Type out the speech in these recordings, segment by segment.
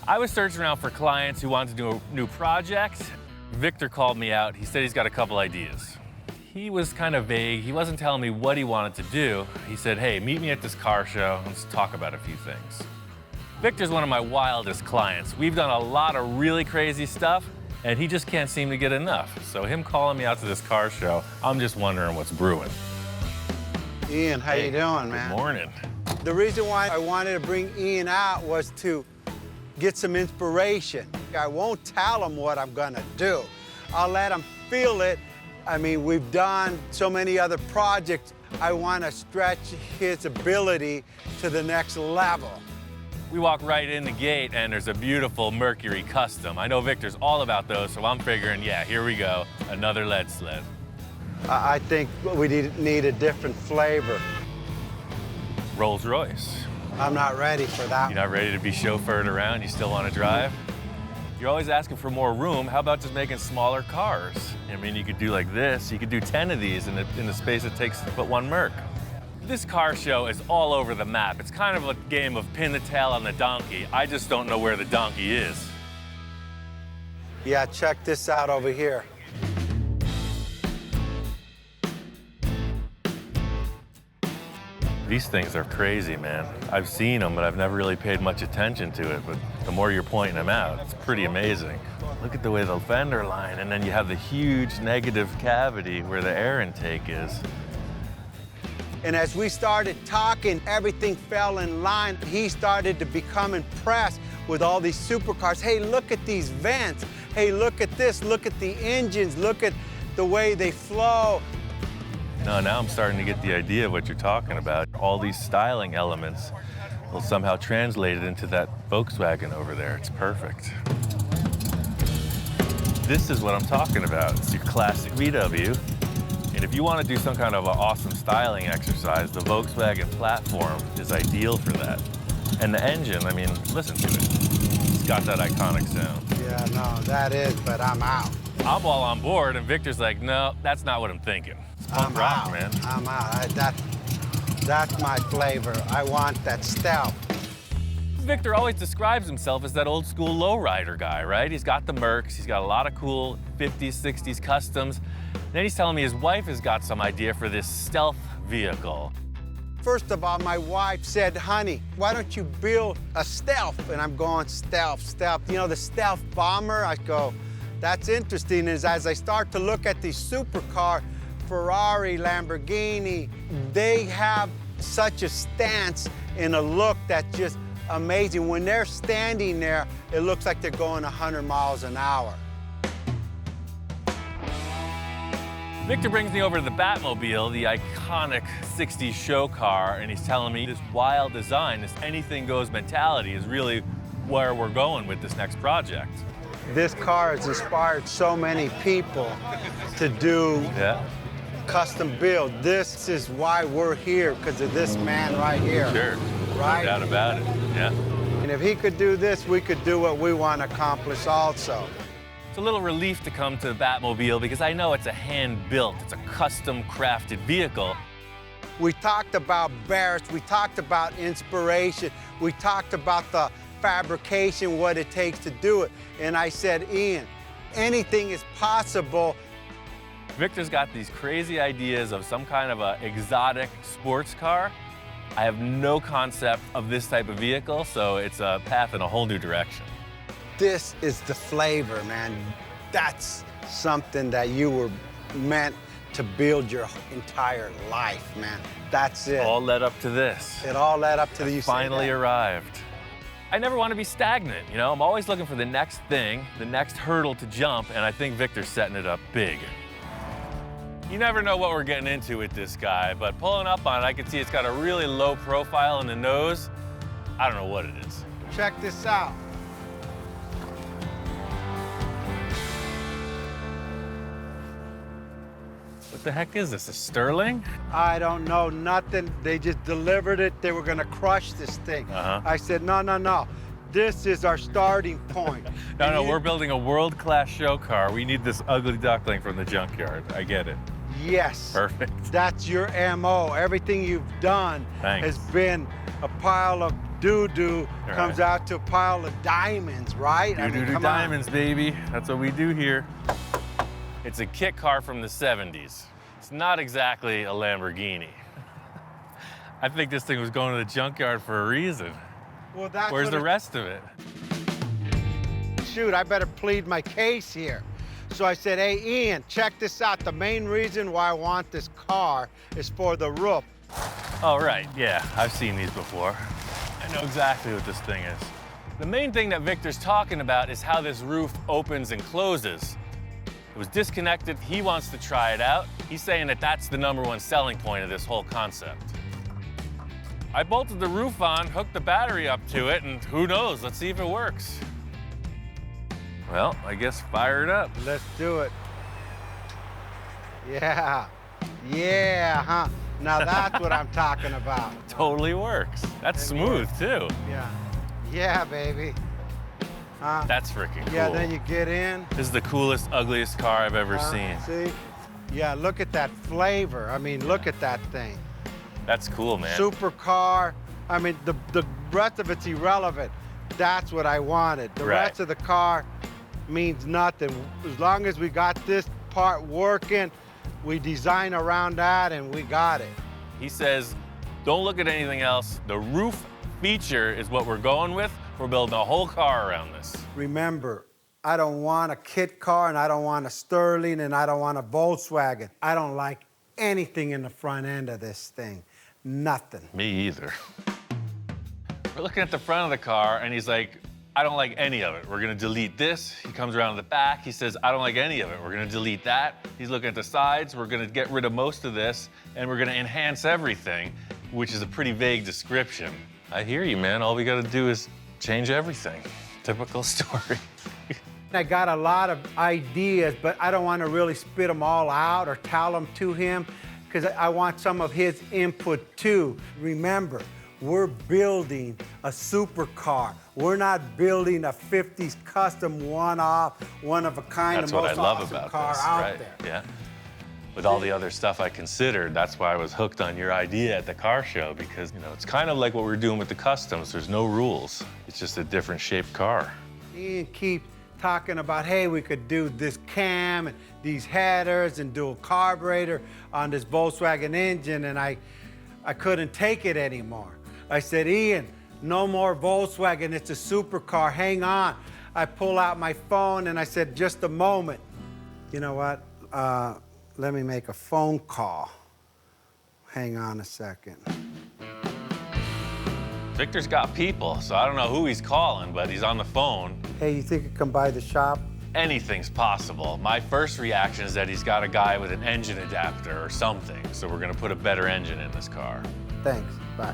I was searching around for clients who wanted to do a new project. Victor called me out. He said he's got a couple ideas. He was kind of vague. He wasn't telling me what he wanted to do. He said, hey, meet me at this car show. Let's talk about a few things. Victor's one of my wildest clients. We've done a lot of really crazy stuff, and he just can't seem to get enough. So him calling me out to this car show, I'm just wondering what's brewing. Ian, how you doing, man? Good morning. The reason why I wanted to bring Ian out was to get some inspiration. I won't tell him what I'm gonna do. I'll let him feel it. I mean, we've done so many other projects. I want to stretch his ability to the next level. We walk right in the gate, and there's a beautiful Mercury Custom. I know Victor's all about those, so I'm figuring, yeah, here we go, another lead sled. I think we need a different flavor. Rolls Royce. I'm not ready for that. You're not ready to be chauffeured around? You still want to drive? You're always asking for more room. How about just making smaller cars? I mean, you could do like this. You could do 10 of these in the space it takes to put one Merc. This car show is all over the map. It's kind of a game of pin the tail on the donkey. I just don't know where the donkey is. Yeah, check this out over here. These things are crazy, man. I've seen them, but I've never really paid much attention to it. But the more you're pointing them out, it's pretty amazing. Look at the way the fender line, and then you have the huge negative cavity where the air intake is. And as we started talking, everything fell in line. He started to become impressed with all these supercars. Hey, look at these vents. Hey, look at this. Look at the engines. Look at the way they flow. No, now I'm starting to get the idea of what you're talking about. All these styling elements will somehow translate it into that Volkswagen over there. It's perfect. This is what I'm talking about. It's your classic VW. And if you want to do some kind of an awesome styling exercise, the Volkswagen platform is ideal for that. And the engine, I mean, listen to it. It's got that iconic sound. Yeah, no, that is, but I'm out. I'm all on board, and Victor's like, no, that's not what I'm thinking. It's punk rock, man. I'm out. That's my flavor. I want that stealth. Victor always describes himself as that old school lowrider guy, right? He's got the Mercs, he's got a lot of cool 50s, 60s customs. Then he's telling me his wife has got some idea for this stealth vehicle. First of all, my wife said, honey, why don't you build a stealth? And I'm going, stealth, stealth. You know, the stealth bomber? I go, that's interesting. As I start to look at these supercar, Ferrari, Lamborghini, they have such a stance and a look that's just amazing. When they're standing there, it looks like they're going 100 miles an hour. Victor brings me over to the Batmobile, the iconic 60s show car, and he's telling me this wild design, this anything goes mentality is really where we're going with this next project. This car has inspired so many people to do custom build. This is why we're here, because of this man right here. Sure, right? No doubt about it, yeah. And if he could do this, we could do what we want to accomplish also. It's a little relief to come to the Batmobile because I know it's a hand-built, it's a custom-crafted vehicle. We talked about Barrett's, we talked about inspiration, we talked about the fabrication, what it takes to do it. And I said, Ian, anything is possible. Victor's got these crazy ideas of some kind of a exotic sports car. I have no concept of this type of vehicle, so it's a path in a whole new direction. This is the flavor, man. That's something that you were meant to build your entire life, man. That's it. All led up to this. It all led up to the finally arrived. I never want to be stagnant, you know? I'm always looking for the next thing, the next hurdle to jump, and I think Victor's setting it up big. You never know what we're getting into with this guy, but pulling up on it, I can see it's got a really low profile in the nose. I don't know what it is. Check this out. What the heck is this, a Sterling? I don't know, nothing. They just delivered it. They were gonna crush this thing. I said, no, no, no. This is our starting point. No, we're building a world-class show car. We need this ugly duckling from the junkyard. I get it. Yes. Perfect. That's your MO. Everything you've done has been a pile of doo-doo comes out to a pile of diamonds, right? Doo-doo diamonds, baby. That's what we do here. It's a kit car from the 70s. It's not exactly a Lamborghini. I think this thing was going to the junkyard for a reason. Well, that's Where's the rest of it? Shoot, I better plead my case here. So I said, hey, Ian, check this out. The main reason why I want this car is for the roof. Oh, right, yeah, I've seen these before. I know exactly what this thing is. The main thing that Victor's talking about is how this roof opens and closes. It was disconnected, he wants to try it out. He's saying that that's the #1 selling point of this whole concept. I bolted the roof on, hooked the battery up to it, and who knows, let's see if it works. Well, I guess fire it up. Let's do it. Yeah, yeah, huh? Now that's what I'm talking about. Totally works. That's smooth, too. Yeah, yeah, baby. That's freaking cool. Yeah, then you get in. This is the coolest, ugliest car I've ever seen. See? Yeah, look at that flavor. I mean, look at that thing. That's cool, man. Supercar. I mean, the rest of it's irrelevant. That's what I wanted. The rest of the car means nothing. As long as we got this part working, we design around that and we got it. He says, don't look at anything else. The roof feature is what we're going with. We're building a whole car around this. Remember, I don't want a kit car and I don't want a Sterling and I don't want a Volkswagen. I don't like anything in the front end of this thing. Nothing. Me either. We're looking at the front of the car and he's like, I don't like any of it. We're gonna delete this. He comes around to the back. He says, I don't like any of it. We're gonna delete that. He's looking at the sides. We're gonna get rid of most of this and we're gonna enhance everything, which is a pretty vague description. I hear you, man. All we gotta do is change everything. Typical story. I got a lot of ideas, but I don't want to really spit them all out or tell them to him because I want some of his input too. Remember, we're building a supercar. We're not building a 50s custom one-off, one-of-a-kind, That's the what most I love awesome about car this, out right? there. Yeah. With all the other stuff I considered, that's why I was hooked on your idea at the car show because, you know, it's kind of like what we're doing with the customs. There's no rules. It's just a different shaped car. Ian keep talking about, hey, we could do this cam and these headers and do a carburetor on this Volkswagen engine, and I couldn't take it anymore. I said, Ian, no more Volkswagen, it's a supercar, hang on. I pull out my phone and I said, just a moment. You know what? Let me make a phone call. Hang on a second. Victor's got people, so I don't know who he's calling, but he's on the phone. Hey, you think you can buy the shop? Anything's possible. My first reaction is that he's got a guy with an engine adapter or something, so we're gonna put a better engine in this car. Thanks, bye.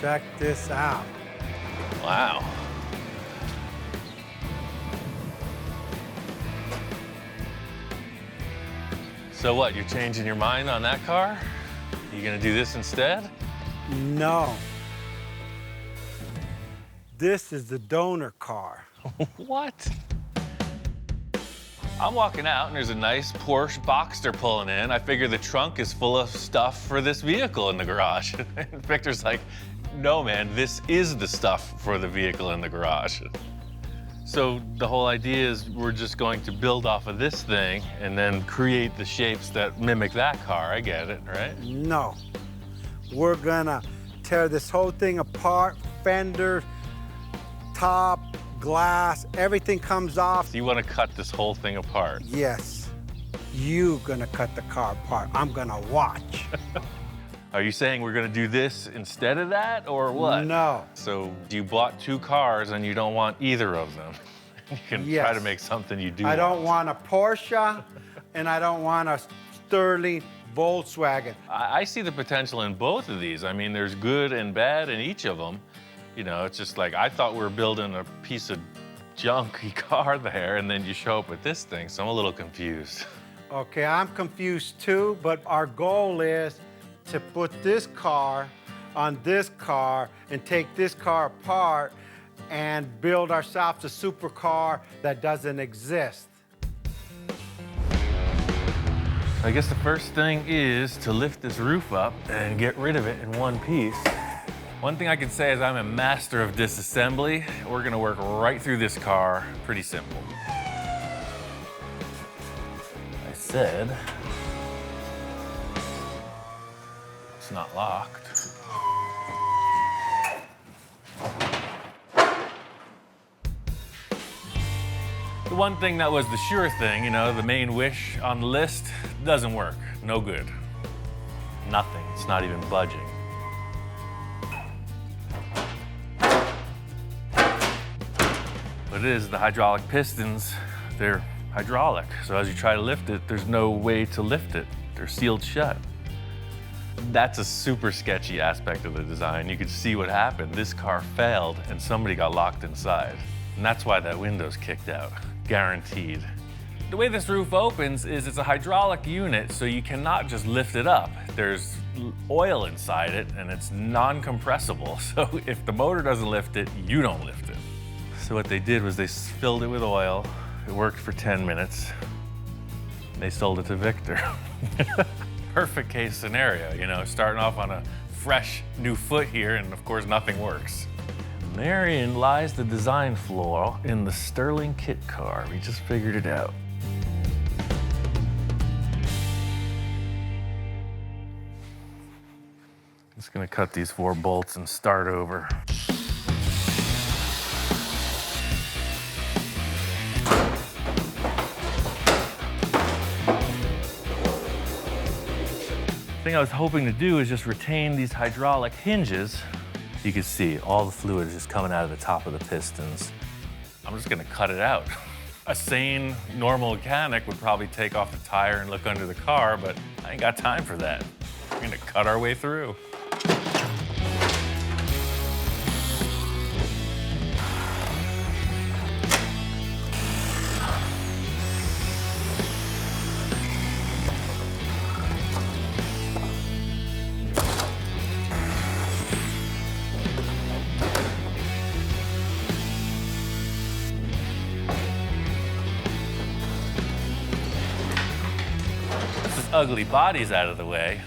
Check this out. Wow. So what, you're changing your mind on that car? You gonna do this instead? No. This is the donor car. What? I'm walking out and there's a nice Porsche Boxster pulling in. I figure the trunk is full of stuff for this vehicle in the garage. And Victor's like, no man, this is the stuff for the vehicle in the garage. So the whole idea is we're just going to build off of this thing and then create the shapes that mimic that car. I get it, right? No. We're gonna tear this whole thing apart, fender, top, glass, everything comes off. So you want to cut this whole thing apart? Yes. You gonna cut the car apart. I'm gonna watch. Are you saying we're gonna do this instead of that, or what? No. So you bought two cars and you don't want either of them. You can try to make something you do I don't want a Porsche and I don't want a Sterling Volkswagen. I see the potential in both of these. I mean, there's good and bad in each of them. You know, it's just like, I thought we were building a piece of junky car there, and then you show up with this thing, so I'm a little confused. Okay, I'm confused too, but our goal is to put this car on this car and take this car apart and build ourselves a supercar that doesn't exist. I guess the first thing is to lift this roof up and get rid of it in one piece. One thing I can say is I'm a master of disassembly. We're gonna work right through this car, pretty simple. I said, it's not locked. The one thing that was the sure thing, you know, the main wish on the list, doesn't work. No good. Nothing. It's not even budging. What it is, the hydraulic pistons, they're hydraulic. So as you try to lift it, there's no way to lift it. They're sealed shut. That's a super sketchy aspect of the design. You could see what happened. This car failed and somebody got locked inside. And that's why that window's kicked out. Guaranteed. The way this roof opens is it's a hydraulic unit, so you cannot just lift it up. There's oil inside it and it's non-compressible. So if the motor doesn't lift it, you don't lift it. So what they did was they filled it with oil. It worked for 10 minutes. They sold it to Victor. Perfect case scenario, you know, starting off on a fresh new foot here, and of course nothing works. Therein lies the design flaw in the Sterling kit car. We just figured it out. Just gonna cut these 4 bolts and start over. The thing I was hoping to do is just retain these hydraulic hinges. You can see all the fluid is just coming out of the top of the pistons. I'm just gonna cut it out. A sane, normal mechanic would probably take off the tire and look under the car, but I ain't got time for that. We're gonna cut our way through. Ugly body's out of the way.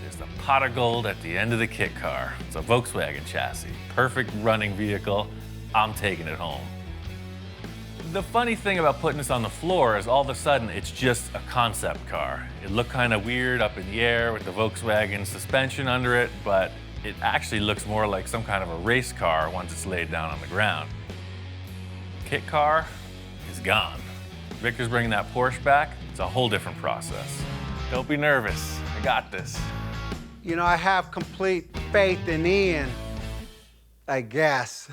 There's the pot of gold at the end of the kit car. It's a Volkswagen chassis. Perfect running vehicle. I'm taking it home. The funny thing about putting this on the floor is all of a sudden it's just a concept car. It looked kind of weird up in the air with the Volkswagen suspension under it, but it actually looks more like some kind of a race car once it's laid down on the ground. Kit car is gone. Victor's bringing that Porsche back. It's a whole different process. Don't be nervous, I got this. You know, I have complete faith in Ian, I guess.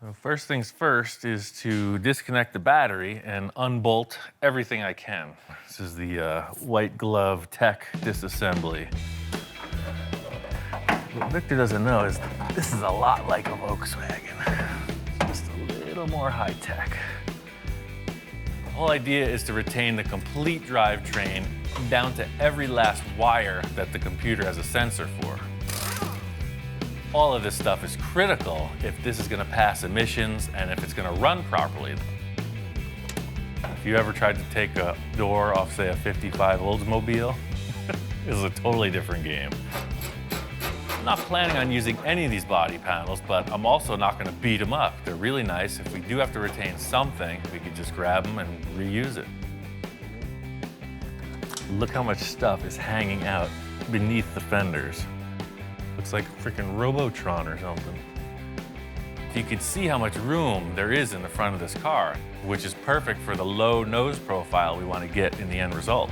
Well, first things first is to disconnect the battery and unbolt everything I can. This is the white glove tech disassembly. What Victor doesn't know is this is a lot like a Volkswagen, just a little more high tech. The whole idea is to retain the complete drivetrain down to every last wire that the computer has a sensor for. All of this stuff is critical if this is going to pass emissions and if it's going to run properly. If you ever tried to take a door off, say, a 55 Oldsmobile, this is a totally different game. I'm not planning on using any of these body panels, but I'm also not going to beat them up. They're really nice. If we do have to retain something, we could just grab them and reuse it. Look how much stuff is hanging out beneath the fenders. Looks like a freaking Robotron or something. You can see how much room there is in the front of this car, which is perfect for the low nose profile we want to get in the end result.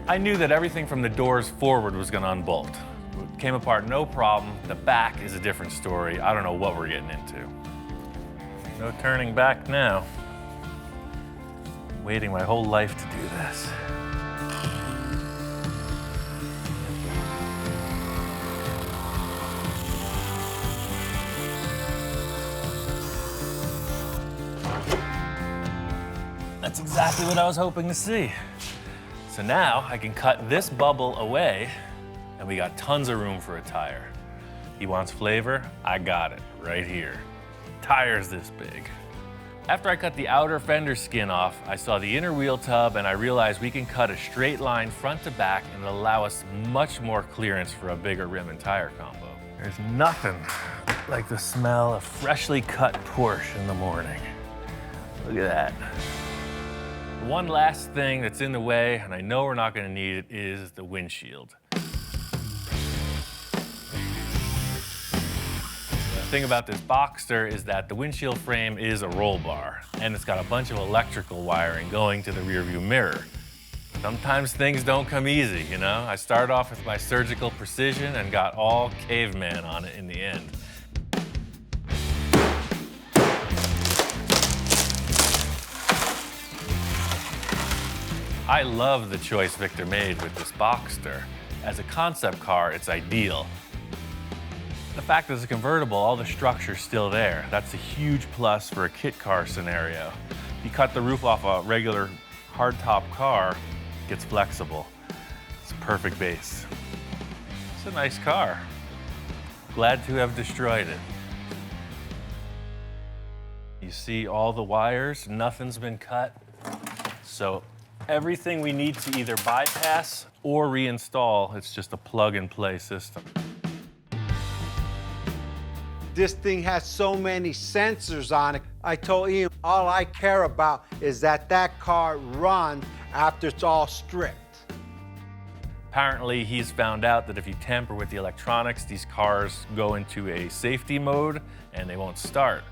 I knew that everything from the doors forward was going to unbolt. It came apart no problem. The back is a different story. I don't know what we're getting into. No turning back now. I'm waiting my whole life to do this. That's exactly what I was hoping to see. So now I can cut this bubble away and we got tons of room for a tire. He wants flavor, I got it right here. Tire's this big. After I cut the outer fender skin off, I saw the inner wheel tub and I realized we can cut a straight line front to back and allow us much more clearance for a bigger rim and tire combo. There's nothing like the smell of freshly cut Porsche in the morning. Look at that. One last thing that's in the way, and I know we're not going to need it, is the windshield. The thing about this Boxster is that the windshield frame is a roll bar, and it's got a bunch of electrical wiring going to the rearview mirror. Sometimes things don't come easy, you know? I started off with my surgical precision and got all caveman on it in the end. I love the choice Victor made with this Boxster. As a concept car, it's ideal. The fact that it's a convertible, all the structure's still there. That's a huge plus for a kit car scenario. If you cut the roof off a regular hardtop car, it gets flexible. It's a perfect base. It's a nice car. Glad to have destroyed it. You see all the wires, nothing's been cut. So everything we need to either bypass or reinstall, it's just a plug-and-play system. This thing has so many sensors on it. I told Ian, all I care about is that that car runs after it's all stripped. Apparently, he's found out that if you tamper with the electronics, these cars go into a safety mode and they won't start.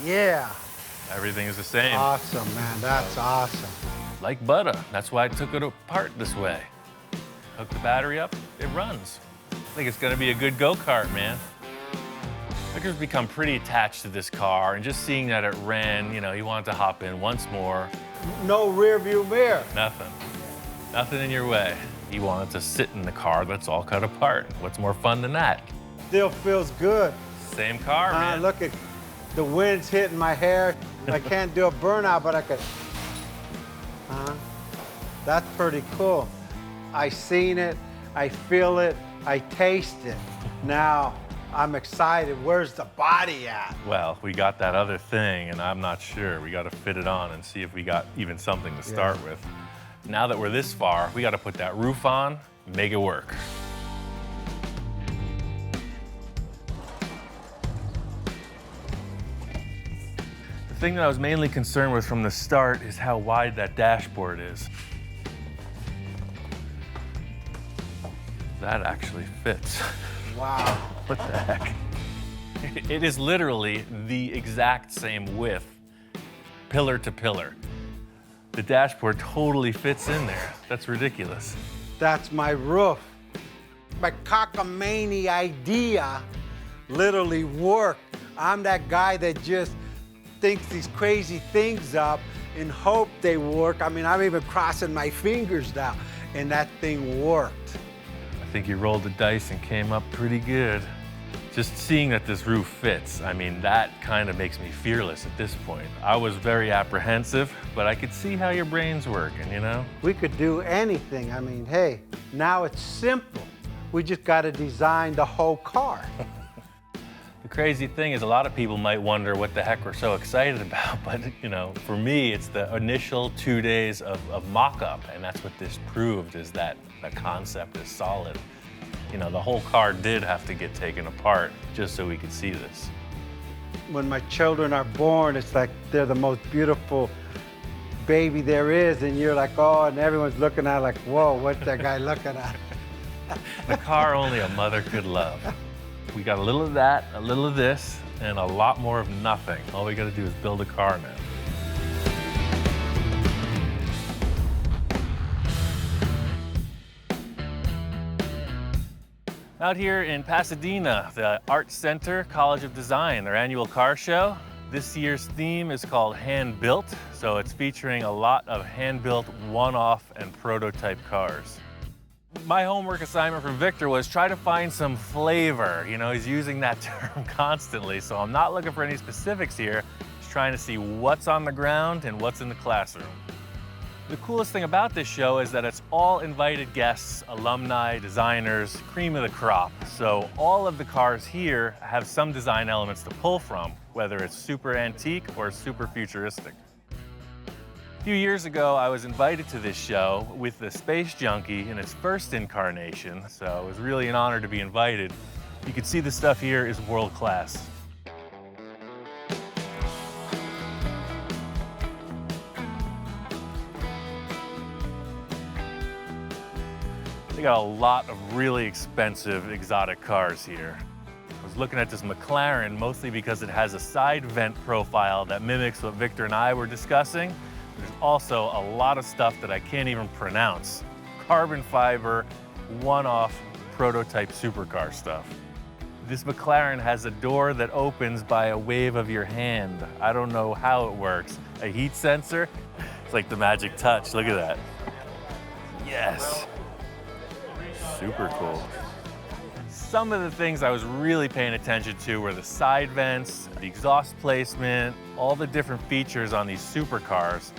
Yeah. Everything is the same. Awesome, man. That's awesome. Like butter. That's why I took it apart this way. Hook the battery up, it runs. I think it's gonna be a good go-kart, man. Victor's become pretty attached to this car, and just seeing that it ran, you know, he wanted to hop in once more. No rear view mirror. Nothing. Nothing in your way. He wanted to sit in the car that's all cut apart. What's more fun than that? Still feels good. Same car, man. Look at the wind's hitting my hair. I can't do a burnout, but I could. That's pretty cool. I seen it, I feel it, I taste it. Now, I'm excited. Where's the body at? Well, we got that other thing, and I'm not sure. We got to fit it on and see if we got even something to start with. Now that we're this far, we got to put that roof on, make it work. The thing that I was mainly concerned with from the start is how wide that dashboard is. That actually fits. Wow. What the heck? It is literally the exact same width, pillar to pillar. The dashboard totally fits in there. That's ridiculous. That's my roof. My cockamamie idea literally worked. I'm that guy that just thinks these crazy things up and hope they work. I mean, I'm even crossing my fingers now, and that thing worked. I think you rolled the dice and came up pretty good. Just seeing that this roof fits, I mean, that kind of makes me fearless at this point. I was very apprehensive, but I could see how your brain's working, you know? We could do anything. I mean, hey, now it's simple. We just got to design the whole car. The crazy thing is a lot of people might wonder what the heck we're so excited about, but you know, for me, it's the initial 2 days of mock-up, and that's what this proved, is that the concept is solid. You know, the whole car did have to get taken apart just so we could see this. When my children are born, it's like they're the most beautiful baby there is, and you're like, oh, and everyone's looking at it like, whoa, what's that guy looking at? The car only a mother could love. We got a little of that, a little of this, and a lot more of nothing. All we gotta do is build a car now. Out here in Pasadena, the Art Center College of Design, their annual car show. This year's theme is called Hand Built, so it's featuring a lot of hand-built one-off and prototype cars. My homework assignment from Victor was try to find some flavor. You know, he's using that term constantly, so I'm not looking for any specifics here. Just trying to see what's on the ground and what's in the classroom. The coolest thing about this show is that it's all invited guests, alumni, designers, cream of the crop. So all of the cars here have some design elements to pull from, whether it's super antique or super futuristic. A few years ago, I was invited to this show with the Space Junkie in its first incarnation, so it was really an honor to be invited. You can see the stuff here is world class. They got a lot of really expensive exotic cars here. I was looking at this McLaren mostly because it has a side vent profile that mimics what Victor and I were discussing. There's also a lot of stuff that I can't even pronounce. Carbon fiber, one-off prototype supercar stuff. This McLaren has a door that opens by a wave of your hand. I don't know how it works. A heat sensor? It's like the magic touch. Look at that. Yes. Super cool. Some of the things I was really paying attention to were the side vents, the exhaust placement, all the different features on these supercars.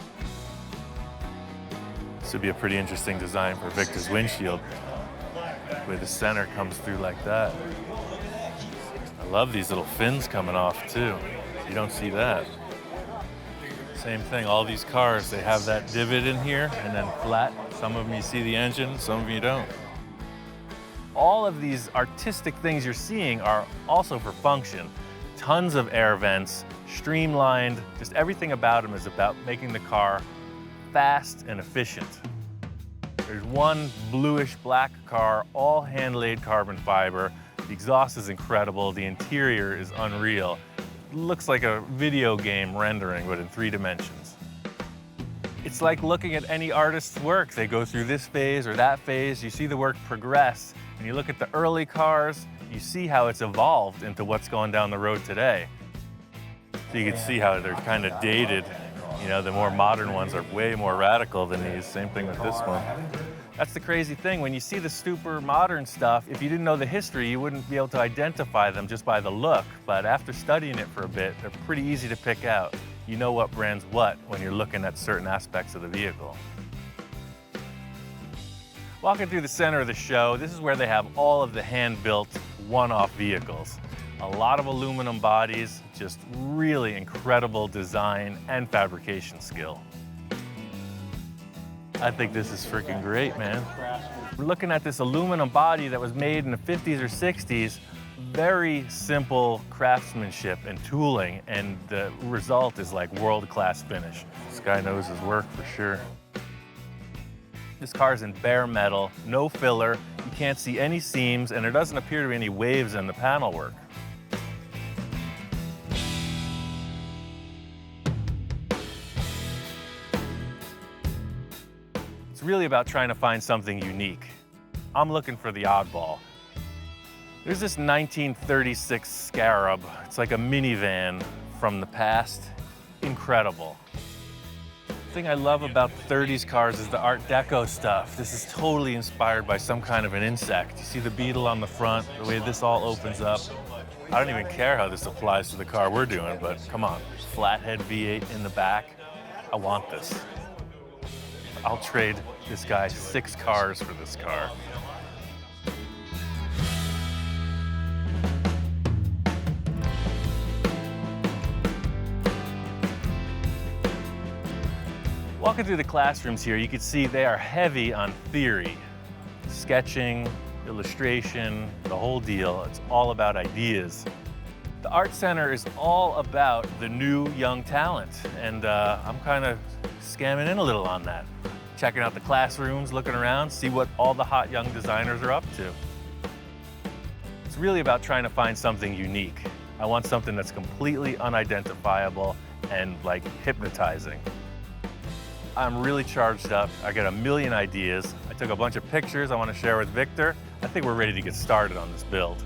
This would be a pretty interesting design for Victor's windshield, where the center comes through like that. I love these little fins coming off too. You don't see that. Same thing, all these cars, they have that divot in here and then flat. Some of them you see the engine, some of them you don't. All of these artistic things you're seeing are also for function. Tons of air vents, streamlined, just everything about them is about making the car fast and efficient. There's one bluish black car, all hand-laid carbon fiber. The exhaust is incredible, the interior is unreal. It looks like a video game rendering, but in 3 dimensions. It's like looking at any artist's work. They go through this phase or that phase, you see the work progress, and you look at the early cars, you see how it's evolved into what's going down the road today. So you can see how they're kind of dated. You know, the more modern ones are way more radical than these. Same thing with this one. That's the crazy thing. When you see the super modern stuff, if you didn't know the history, you wouldn't be able to identify them just by the look. But after studying it for a bit, they're pretty easy to pick out. You know what brand's what when you're looking at certain aspects of the vehicle. Walking through the center of the show, this is where they have all of the hand-built, one-off vehicles. A lot of aluminum bodies, just really incredible design and fabrication skill. I think this is freaking great, man. We're looking at this aluminum body that was made in the 50s or 60s. Very simple craftsmanship and tooling, and the result is like world-class finish. This guy knows his work for sure. This car is in bare metal, no filler, you can't see any seams, and there doesn't appear to be any waves in the panel work. It's really about trying to find something unique. I'm looking for the oddball. There's this 1936 Scarab. It's like a minivan from the past. Incredible. The thing I love about the 30s cars is the Art Deco stuff. This is totally inspired by some kind of an insect. You see the beetle on the front, the way this all opens up. I don't even care how this applies to the car we're doing, but come on. Flathead V8 in the back. I want this. I'll trade this guy 6 cars for this car. Walking through the classrooms here, you can see they are heavy on theory. Sketching, illustration, the whole deal. It's all about ideas. The Art Center is all about the new young talent, and I'm kind of scamming in a little on that. Checking out the classrooms, looking around, see what all the hot young designers are up to. It's really about trying to find something unique. I want something that's completely unidentifiable and like hypnotizing. I'm really charged up. I got a million ideas. I took a bunch of pictures I want to share with Victor. I think we're ready to get started on this build.